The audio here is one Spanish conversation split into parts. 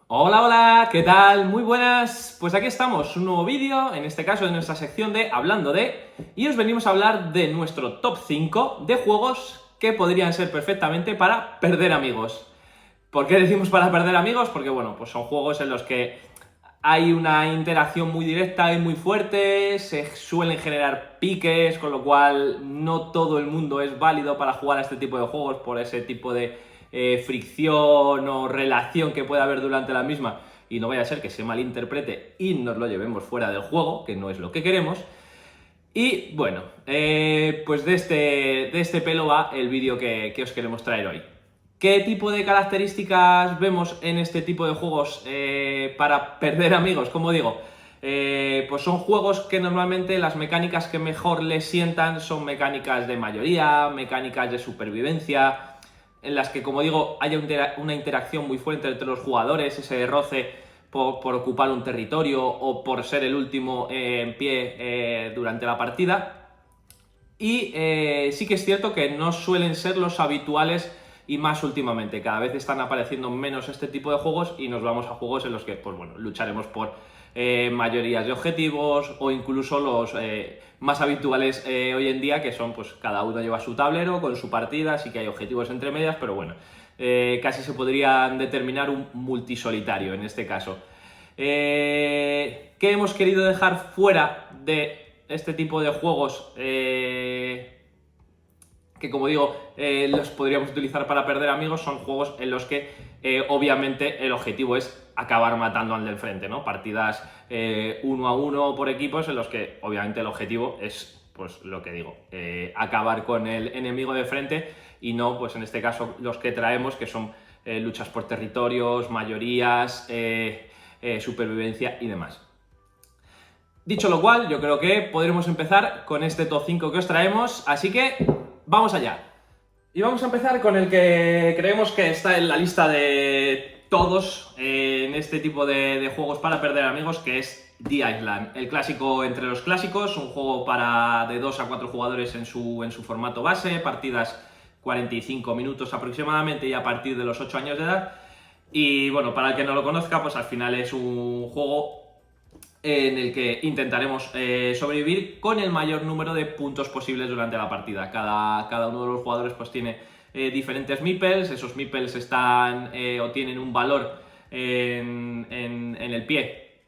Hola, hola, ¿qué tal? Muy buenas. Pues aquí estamos, un nuevo vídeo, en este caso de nuestra sección de Hablando de, y os venimos a hablar de nuestro top 5 de juegos que podrían ser perfectamente para perder amigos. ¿Por qué decimos para perder amigos? Porque bueno, pues son juegos en los que hay una interacción muy directa y muy fuerte, se suelen generar piques, con lo cual no todo el mundo es válido para jugar a este tipo de juegos por ese tipo de fricción o relación que puede haber durante la misma, y no vaya a ser que se malinterprete y nos lo llevemos fuera del juego, que no es lo que queremos. Y bueno, pues de este pelo va el vídeo que os queremos traer hoy. ¿Qué tipo de características vemos en este tipo de juegos para perder amigos? Como digo, pues son juegos que normalmente las mecánicas que mejor les sientan son mecánicas de mayoría, mecánicas de supervivencia, en las que, como digo, haya una interacción muy fuerte entre los jugadores, ese roce por ocupar un territorio o por ser el último en pie durante la partida. Y sí que es cierto que no suelen ser los habituales, y más últimamente. Cada vez están apareciendo menos este tipo de juegos y nos vamos a juegos en los que, pues bueno, lucharemos por mayorías de objetivos, o incluso los más habituales hoy en día, que son, pues cada uno lleva su tablero con su partida, sí que hay objetivos entre medias, pero bueno, casi se podrían determinar un multisolitario en este caso. ¿Qué hemos querido dejar fuera de este tipo de juegos? Que, como digo, los podríamos utilizar para perder amigos. Son juegos en los que obviamente el objetivo es acabar matando al del frente, ¿no? Partidas 1 a 1 por equipos, en los que obviamente el objetivo es, pues lo que digo, acabar con el enemigo de frente, y no, pues en este caso, los que traemos, que son luchas por territorios, mayorías, supervivencia y demás. Dicho lo cual, yo creo que podremos empezar con este top 5 que os traemos, así que ¡vamos allá! Y vamos a empezar con el que creemos que está en la lista de todos en este tipo de juegos para perder amigos, que es The Island. El clásico entre los clásicos, un juego de 2 a 4 jugadores en su formato base, partidas 45 minutos aproximadamente y a partir de los 8 años de edad. Y bueno, para el que no lo conozca, pues al final es un juego en el que intentaremos sobrevivir con el mayor número de puntos posibles durante la partida. Cada uno de los jugadores pues tiene diferentes meeples. Esos meeples están o tienen un valor en el pie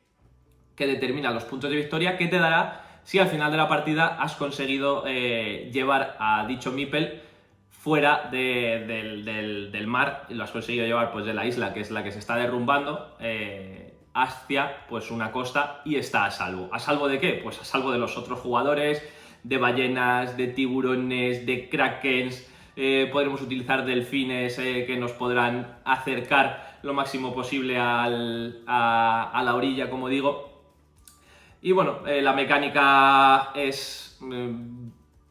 que determina los puntos de victoria, que te dará si al final de la partida has conseguido llevar a dicho meeple fuera del mar, y lo has conseguido llevar pues de la isla, que es la que se está derrumbando, hacia pues una costa, y está a salvo. ¿A salvo de qué? Pues a salvo de los otros jugadores, de ballenas, de tiburones, de krakens. Podremos utilizar delfines que nos podrán acercar lo máximo posible a la orilla, como digo. Y bueno, la mecánica es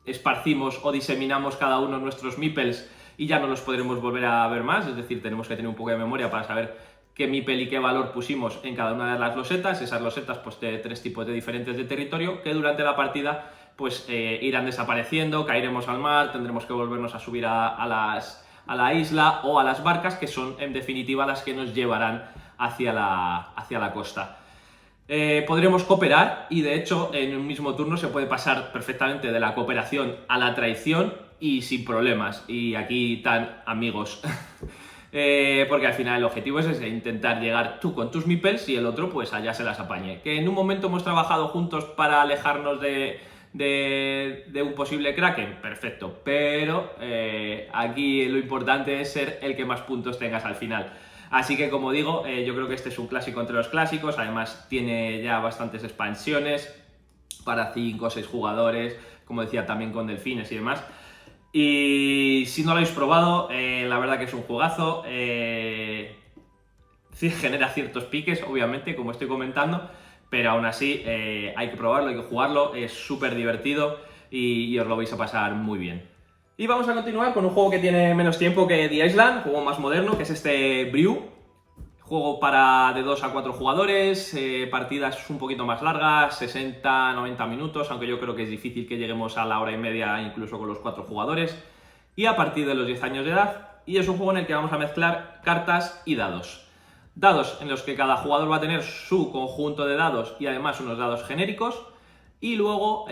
esparcimos o diseminamos cada uno nuestros meeples y ya no los podremos volver a ver más, es decir, tenemos que tener un poco de memoria para saber qué meeple y qué valor pusimos en cada una de las losetas. Esas losetas, pues de 3 tipos diferentes de territorio, que durante la partida pues irán desapareciendo, caeremos al mar, tendremos que volvernos a subir a la isla o a las barcas, que son en definitiva las que nos llevarán hacia la costa. Podremos cooperar, y de hecho en un mismo turno se puede pasar perfectamente de la cooperación a la traición y sin problemas, y aquí tan amigos. Porque al final el objetivo es ese, intentar llegar tú con tus meeples y el otro pues allá se las apañe. Que en un momento hemos trabajado juntos para alejarnos de un posible kraken, perfecto, pero aquí lo importante es ser el que más puntos tengas al final. Así que, como digo, yo creo que este es un clásico entre los clásicos. Además tiene ya bastantes expansiones para 5 o 6 jugadores, como decía, también con delfines y demás. Y si no lo habéis probado, la verdad que es un juegazo. Sí, genera ciertos piques, obviamente, como estoy comentando, pero aún así hay que probarlo, hay que jugarlo, es súper divertido y os lo vais a pasar muy bien. Y vamos a continuar con un juego que tiene menos tiempo que The Island, un juego más moderno, que es este Brew. Juego de 2 a 4 jugadores, partidas un poquito más largas, 60-90 minutos, aunque yo creo que es difícil que lleguemos a la hora y media incluso con los 4 jugadores. Y a partir de los 10 años de edad, y es un juego en el que vamos a mezclar cartas y dados. Dados en los que cada jugador va a tener su conjunto de dados y además unos dados genéricos, y luego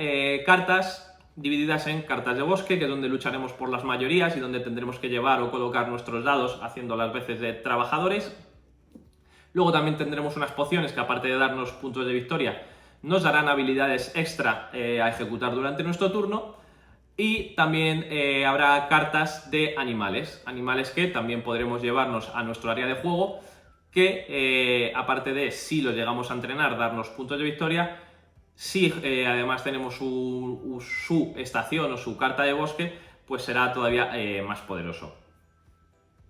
cartas divididas en cartas de bosque, que es donde lucharemos por las mayorías y donde tendremos que llevar o colocar nuestros dados haciendo las veces de trabajadores. Luego también tendremos unas pociones que, aparte de darnos puntos de victoria, nos darán habilidades extra a ejecutar durante nuestro turno. Y también habrá cartas de animales que también podremos llevarnos a nuestro área de juego, que aparte de, si lo llegamos a entrenar, darnos puntos de victoria, si además tenemos su estación o su carta de bosque, pues será todavía más poderoso.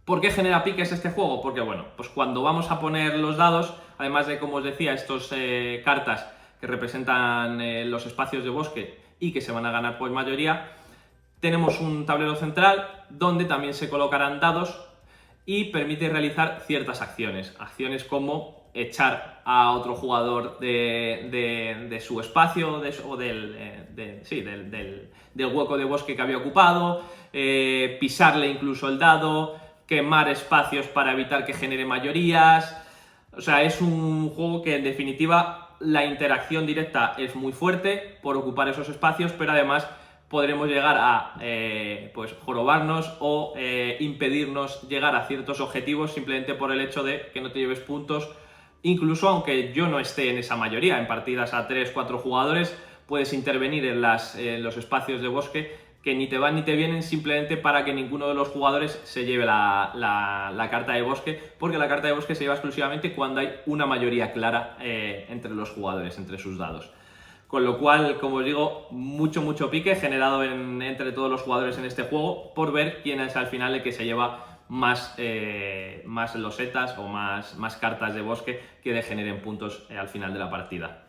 ¿Por qué genera piques este juego? Porque bueno, pues cuando vamos a poner los dados, además de, como os decía, estas cartas que representan los espacios de bosque y que se van a ganar por mayoría, tenemos un tablero central donde también se colocarán dados y permite realizar ciertas acciones. Acciones como echar a otro jugador de su espacio o del hueco de bosque que había ocupado, pisarle incluso el dado, quemar espacios para evitar que genere mayorías. O sea, es un juego que en definitiva la interacción directa es muy fuerte por ocupar esos espacios, pero además podremos llegar a pues jorobarnos o impedirnos llegar a ciertos objetivos simplemente por el hecho de que no te lleves puntos, incluso aunque yo no esté en esa mayoría. En partidas a 3-4 jugadores puedes intervenir en los espacios de bosque que ni te van ni te vienen, simplemente para que ninguno de los jugadores se lleve la carta de bosque, porque la carta de bosque se lleva exclusivamente cuando hay una mayoría clara entre los jugadores, entre sus dados. Con lo cual, como os digo, mucho pique generado entre todos los jugadores en este juego por ver quién es al final el que se lleva más losetas o más cartas de bosque que le generen puntos al final de la partida.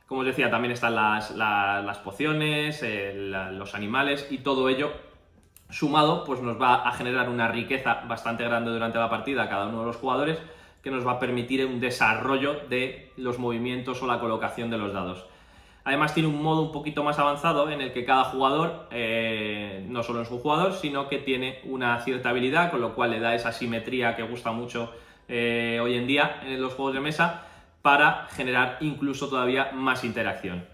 Como os decía, también están las pociones, los animales, y todo ello sumado pues nos va a generar una riqueza bastante grande durante la partida a cada uno de los jugadores, que nos va a permitir un desarrollo de los movimientos o la colocación de los dados. Además tiene un modo un poquito más avanzado en el que cada jugador no solo es un jugador, sino que tiene una cierta habilidad, con lo cual le da esa simetría que gusta mucho hoy en día en los juegos de mesa, para generar incluso todavía más interacción.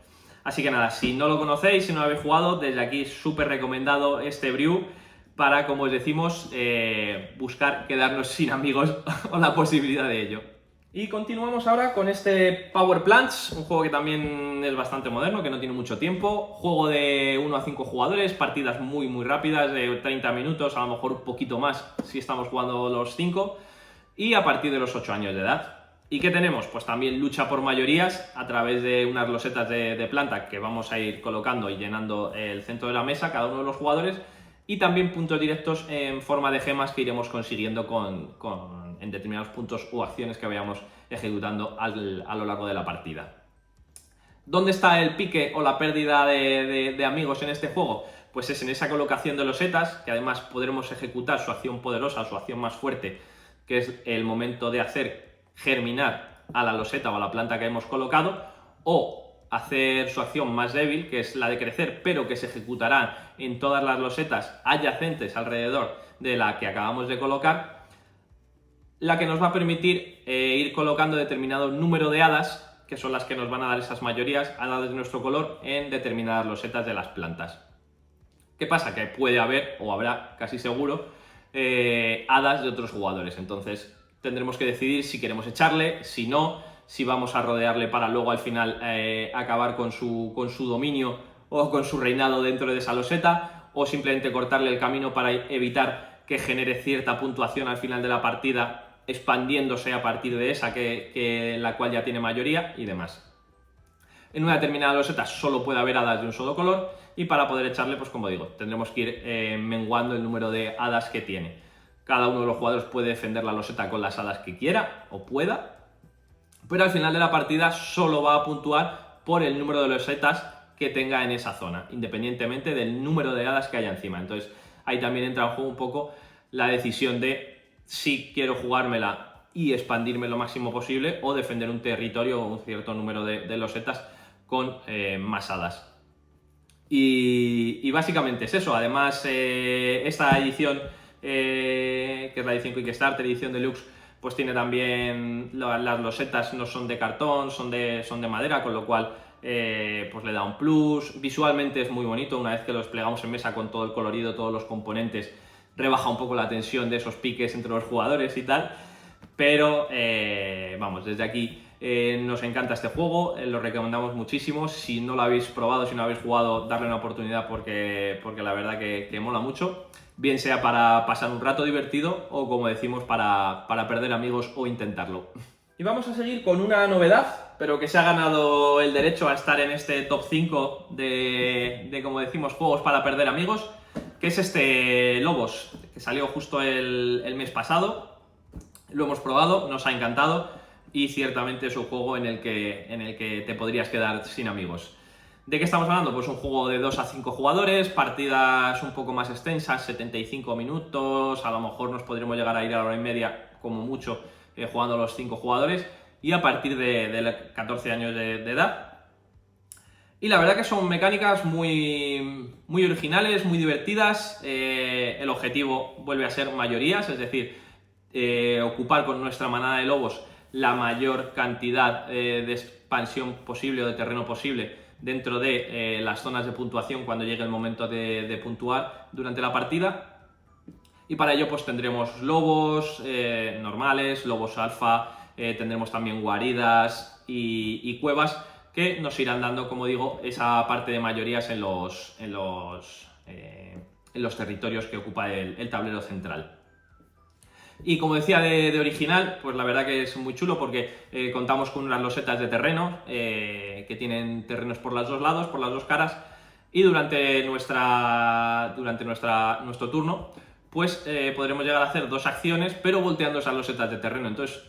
Así que nada, si no lo conocéis, si no lo habéis jugado, desde aquí súper recomendado este Brew para, como os decimos, buscar quedarnos sin amigos o la posibilidad de ello. Y continuamos ahora con este Power Plants, un juego que también es bastante moderno, que no tiene mucho tiempo. Juego de 1 a 5 jugadores, partidas muy rápidas, de 30 minutos, a lo mejor un poquito más si estamos jugando los 5, y a partir de los 8 años de edad. ¿Y qué tenemos? Pues también lucha por mayorías a través de unas losetas de planta que vamos a ir colocando y llenando el centro de la mesa, cada uno de los jugadores, y también puntos directos en forma de gemas que iremos consiguiendo en determinados puntos o acciones que vayamos ejecutando a lo largo de la partida. ¿Dónde está el pique o la pérdida de amigos en este juego? Pues es en esa colocación de losetas, que además podremos ejecutar su acción poderosa, su acción más fuerte, que es el momento de hacer germinar a la loseta o a la planta que hemos colocado, o hacer su acción más débil, que es la de crecer, pero que se ejecutará en todas las losetas adyacentes alrededor de la que acabamos de colocar, la que nos va a permitir ir colocando determinado número de hadas, que son las que nos van a dar esas mayorías, hadas de nuestro color, en determinadas losetas de las plantas. ¿Qué pasa? Que puede haber, o habrá casi seguro, hadas de otros jugadores. Entonces tendremos que decidir si queremos echarle, si no, si vamos a rodearle para luego al final acabar con su dominio o con su reinado dentro de esa loseta, o simplemente cortarle el camino para evitar que genere cierta puntuación al final de la partida, expandiéndose a partir de esa la cual ya tiene mayoría y demás. En una determinada loseta solo puede haber hadas de un solo color, y para poder echarle, pues como digo, tendremos que ir menguando el número de hadas que tiene. Cada uno de los jugadores puede defender la loseta con las hadas que quiera o pueda, pero al final de la partida solo va a puntuar por el número de losetas que tenga en esa zona, independientemente del número de hadas que haya encima. Entonces ahí también entra en juego un poco la decisión de si quiero jugármela y expandirme lo máximo posible, o defender un territorio o un cierto número de losetas con más hadas. Y básicamente es eso. Además, esta edición que es la edición Kickstarter, edición Deluxe, pues tiene también las losetas, no son de cartón, son de madera, con lo cual pues le da un plus. Visualmente es muy bonito, una vez que lo desplegamos en mesa con todo el colorido, todos los componentes, rebaja un poco la tensión de esos piques entre los jugadores y tal. Pero vamos, desde aquí nos encanta este juego, lo recomendamos muchísimo. Si no lo habéis probado, si no lo habéis jugado, darle una oportunidad porque la verdad que mola mucho. Bien sea para pasar un rato divertido o, como decimos, para perder amigos o intentarlo. Y vamos a seguir con una novedad, pero que se ha ganado el derecho a estar en este top 5 de como decimos, juegos para perder amigos, que es este Lobos, que salió justo el mes pasado. Lo hemos probado, nos ha encantado y ciertamente es un juego en el que te podrías quedar sin amigos. ¿De qué estamos hablando? Pues un juego de 2 a 5 jugadores, partidas un poco más extensas, 75 minutos, a lo mejor nos podríamos llegar a ir a la hora y media, como mucho, jugando los 5 jugadores, y a partir de 14 años de edad. Y la verdad que son mecánicas muy originales, muy divertidas. El objetivo vuelve a ser mayorías, es decir, ocupar con nuestra manada de lobos la mayor cantidad de expansión posible o de terreno posible dentro de las zonas de puntuación cuando llegue el momento de puntuar durante la partida. Y para ello pues tendremos lobos normales, lobos alfa, tendremos también guaridas y cuevas que nos irán dando, como digo, esa parte de mayorías en los territorios que ocupa el tablero central. Y como decía de original, pues la verdad que es muy chulo porque contamos con unas losetas de terreno que tienen terrenos por los dos lados, por las dos caras, y durante nuestro turno pues podremos llegar a hacer 2 acciones, pero volteando esas losetas de terreno. Entonces,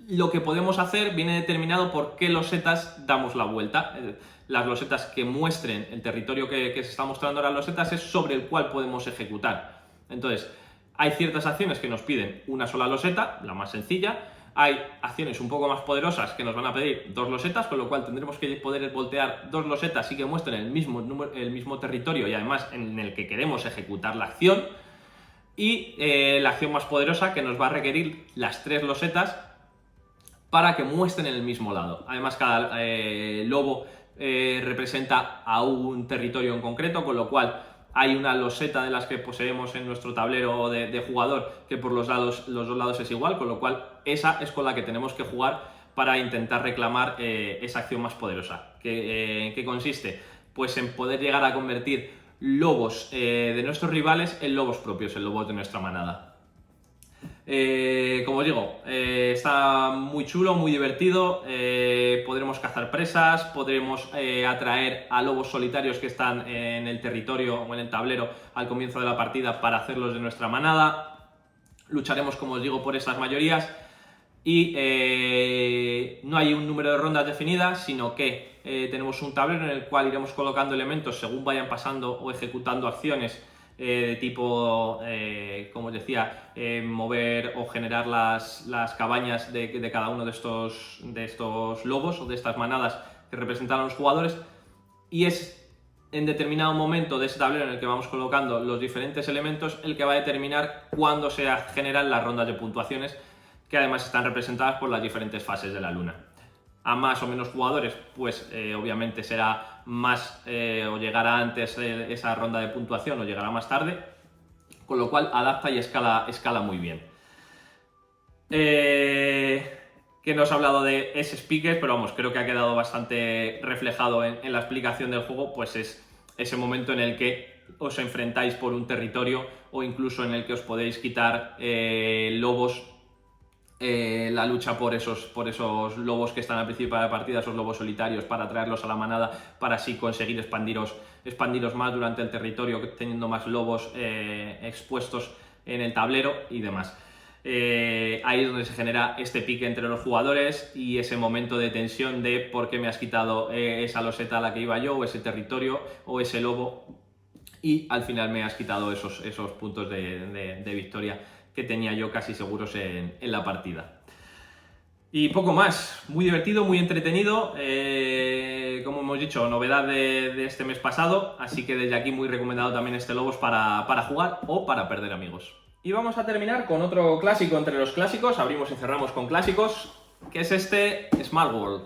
lo que podemos hacer viene determinado por qué losetas damos la vuelta. Las losetas que muestren el territorio que se está mostrando las losetas es sobre el cual podemos ejecutar. Entonces, hay ciertas acciones que nos piden una sola loseta, la más sencilla. Hay acciones un poco más poderosas que nos van a pedir 2 losetas, con lo cual tendremos que poder voltear 2 losetas y que muestren el mismo territorio y además en el que queremos ejecutar la acción. Y la acción más poderosa que nos va a requerir las 3 losetas para que muestren en el mismo lado. Además, cada lobo representa a un territorio en concreto, con lo cual hay una loseta de las que poseemos en nuestro tablero de jugador que por los dos lados es igual, con lo cual esa es con la que tenemos que jugar para intentar reclamar esa acción más poderosa. ¿Qué consiste? Pues en poder llegar a convertir lobos de nuestros rivales en lobos propios, en lobos de nuestra manada. Como os digo, está muy chulo, muy divertido. Podremos cazar presas, podremos atraer a lobos solitarios que están en el territorio o en el tablero al comienzo de la partida para hacerlos de nuestra manada. Lucharemos, como os digo, por esas mayorías y no hay un número de rondas definidas, sino que tenemos un tablero en el cual iremos colocando elementos según vayan pasando o ejecutando acciones de tipo, como os decía, mover o generar las cabañas de cada uno de estos lobos o de estas manadas que representan a los jugadores, y es en determinado momento de ese tablero en el que vamos colocando los diferentes elementos el que va a determinar cuándo se generan las rondas de puntuaciones, que además están representadas por las diferentes fases de la luna. A más o menos jugadores, pues obviamente será más o llegará antes esa ronda de puntuación o llegará más tarde, con lo cual adapta y escala muy bien. Que no os he hablado de ese speaker, pero vamos, creo que ha quedado bastante reflejado en la explicación del juego, pues es ese momento en el que os enfrentáis por un territorio o incluso en el que os podéis quitar lobos. La lucha por esos lobos que están al principio de la partida, esos lobos solitarios, para traerlos a la manada, para así conseguir expandiros más durante el territorio, teniendo más lobos expuestos en el tablero y demás. Ahí es donde se genera este pique entre los jugadores y ese momento de tensión de por qué me has quitado esa loseta a la que iba yo, o ese territorio, o ese lobo, y al final me has quitado esos puntos de victoria que tenía yo casi seguros en la partida. Y poco más, muy divertido, muy entretenido, como hemos dicho, novedad de este mes pasado, así que desde aquí muy recomendado también este Lobos para jugar o para perder amigos. Y vamos a terminar con otro clásico entre los clásicos, abrimos y cerramos con clásicos, que es este Smart World.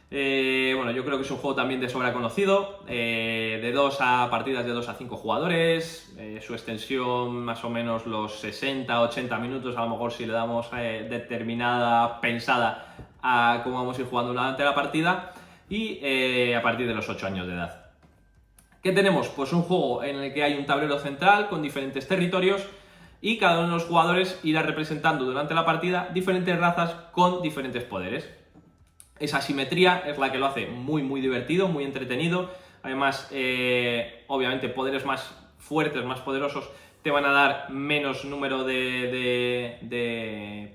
Bueno, yo creo que es un juego también de sobra conocido, de 2 a partidas de 2 a 5 jugadores, su extensión más o menos los 60-80 minutos, a lo mejor si le damos determinada pensada a cómo vamos a ir jugando durante la partida, y a partir de los 8 años de edad. ¿Qué tenemos? Pues un juego en el que hay un tablero central con diferentes territorios y cada uno de los jugadores irá representando durante la partida diferentes razas con diferentes poderes. Esa simetría es la que lo hace muy muy divertido, muy entretenido. Además, obviamente poderes más fuertes, más poderosos, te van a dar menos número de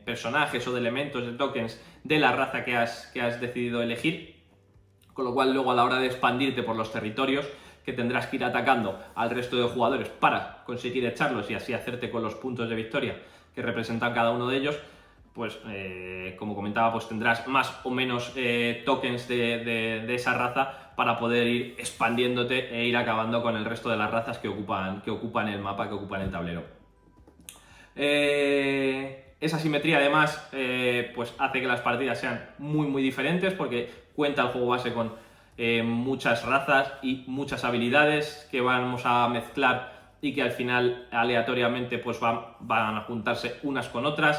personajes o de elementos, de tokens de la raza que has decidido elegir. Con lo cual luego a la hora de expandirte por los territorios, que tendrás que ir atacando al resto de jugadores para conseguir echarlos y así hacerte con los puntos de victoria que representan cada uno de ellos, pues como comentaba, pues tendrás más o menos tokens de esa raza para poder ir expandiéndote e ir acabando con el resto de las razas que ocupan el mapa, que ocupan el tablero. Esa simetría además pues hace que las partidas sean muy muy diferentes, porque cuenta el juego base con muchas razas y muchas habilidades que vamos a mezclar y que al final aleatoriamente pues van a juntarse unas con otras.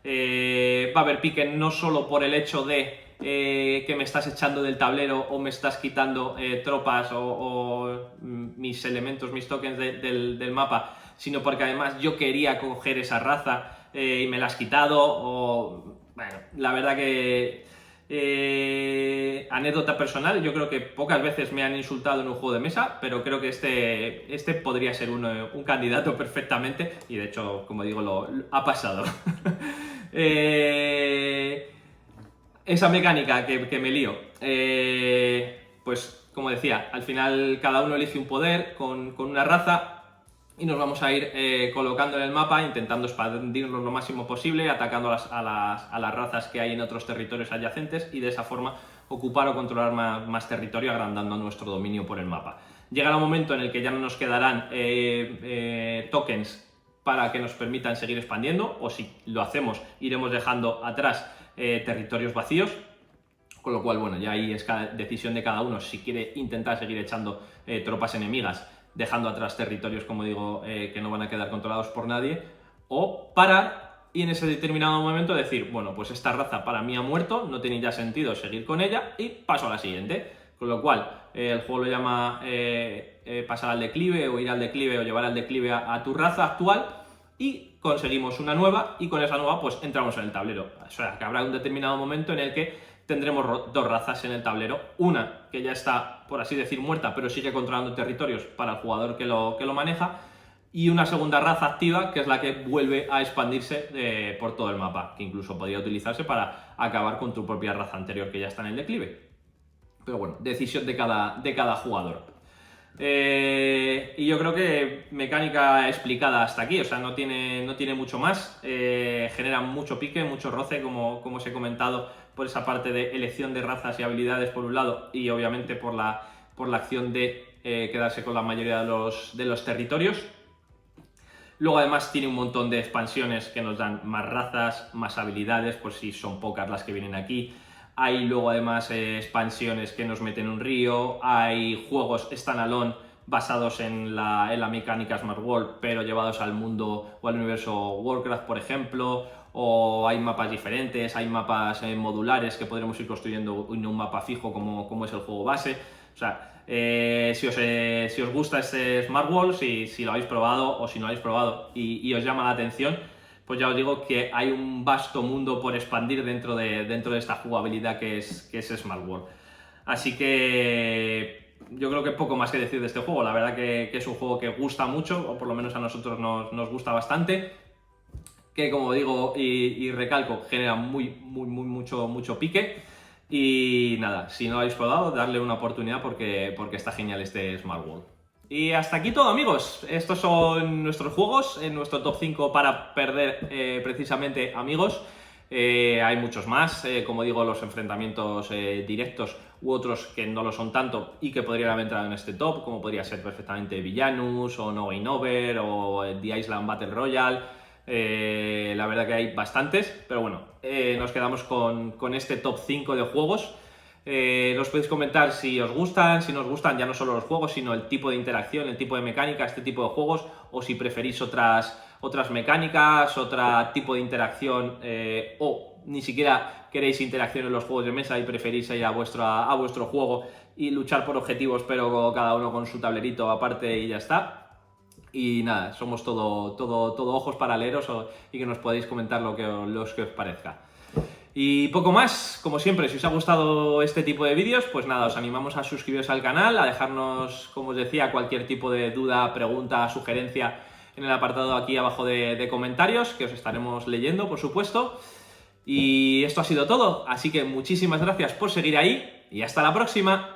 Va a haber pique no solo por el hecho de que me estás echando del tablero o me estás quitando tropas o mis elementos, mis tokens del mapa, sino porque además yo quería coger esa raza y me la has quitado. O bueno, la verdad que anécdota personal, yo creo que pocas veces me han insultado en un juego de mesa, pero creo que este podría ser un candidato perfectamente, y de hecho, como digo, lo ha pasado. Esa mecánica que me lío, pues como decía, al final cada uno elige un poder con una raza y nos vamos a ir colocando en el mapa, intentando expandirnos lo máximo posible, atacando a las razas que hay en otros territorios adyacentes, y de esa forma ocupar o controlar más territorio, agrandando nuestro dominio por el mapa. Llegará un momento en el que ya no nos quedarán tokens para que nos permitan seguir expandiendo, o si lo hacemos iremos dejando atrás territorios vacíos, con lo cual bueno, ya ahí es decisión de cada uno si quiere intentar seguir echando tropas enemigas, dejando atrás territorios, como digo, que no van a quedar controlados por nadie, o parar y en ese determinado momento decir, bueno, pues esta raza para mí ha muerto, no tiene ya sentido seguir con ella y paso a la siguiente. Con lo cual el juego lo llama pasar al declive, o ir al declive, o llevar al declive a tu raza actual, y conseguimos una nueva, y con esa nueva pues entramos en el tablero. O sea, que habrá un determinado momento en el que tendremos dos razas en el tablero, una que ya está, por así decir, muerta, pero sigue controlando territorios para el jugador que lo maneja, y una segunda raza activa, que es la que vuelve a expandirse por todo el mapa, que incluso podría utilizarse para acabar con tu propia raza anterior que ya está en el declive. Pero bueno, decisión de cada jugador. Y yo creo que mecánica explicada hasta aquí, o sea, no tiene mucho más, genera mucho pique, mucho roce, como os he comentado, por esa parte de elección de razas y habilidades por un lado, y obviamente por la acción de quedarse con la mayoría de los territorios. Luego además tiene un montón de expansiones que nos dan más razas, más habilidades, por si son pocas las que vienen aquí. Hay luego además expansiones que nos meten un río, hay juegos standalone basados en la mecánica Smart World, pero llevados al mundo o al universo Warcraft, por ejemplo, o hay mapas diferentes, hay mapas modulares que podremos ir construyendo en un mapa fijo como es el juego base. O sea, si os gusta este Smart World, si lo habéis probado o si no lo habéis probado y os llama la atención, pues ya os digo que hay un vasto mundo por expandir dentro de esta jugabilidad que es Smart World. Así que yo creo que poco más que decir de este juego. La verdad que es un juego que gusta mucho, o por lo menos a nosotros nos gusta bastante, que como digo y recalco, genera mucho pique. Y nada, si no lo habéis probado, darle una oportunidad porque está genial este Smart World. Y hasta aquí todo, amigos. Estos son nuestros juegos, en nuestro top 5 para perder precisamente amigos. Hay muchos más, como digo, los enfrentamientos directos u otros que no lo son tanto y que podrían haber entrado en este top, como podría ser perfectamente Villanus o No Game Over o The Island Battle Royale. La verdad que hay bastantes, pero bueno, nos quedamos con este top 5 de juegos. Los podéis comentar si os gustan, si no os gustan ya no solo los juegos, sino el tipo de interacción, el tipo de mecánica, este tipo de juegos, o si preferís otras mecánicas, otro tipo de interacción, o ni siquiera queréis interacción en los juegos de mesa y preferís ir a vuestro juego y luchar por objetivos, pero cada uno con su tablerito aparte y ya está. Y nada, somos todo ojos para leeros y que nos podáis comentar lo que os parezca. Y poco más, como siempre, si os ha gustado este tipo de vídeos, pues nada, os animamos a suscribiros al canal, a dejarnos, como os decía, cualquier tipo de duda, pregunta, sugerencia en el apartado aquí abajo de comentarios, que os estaremos leyendo, por supuesto. Y esto ha sido todo, así que muchísimas gracias por seguir ahí y hasta la próxima.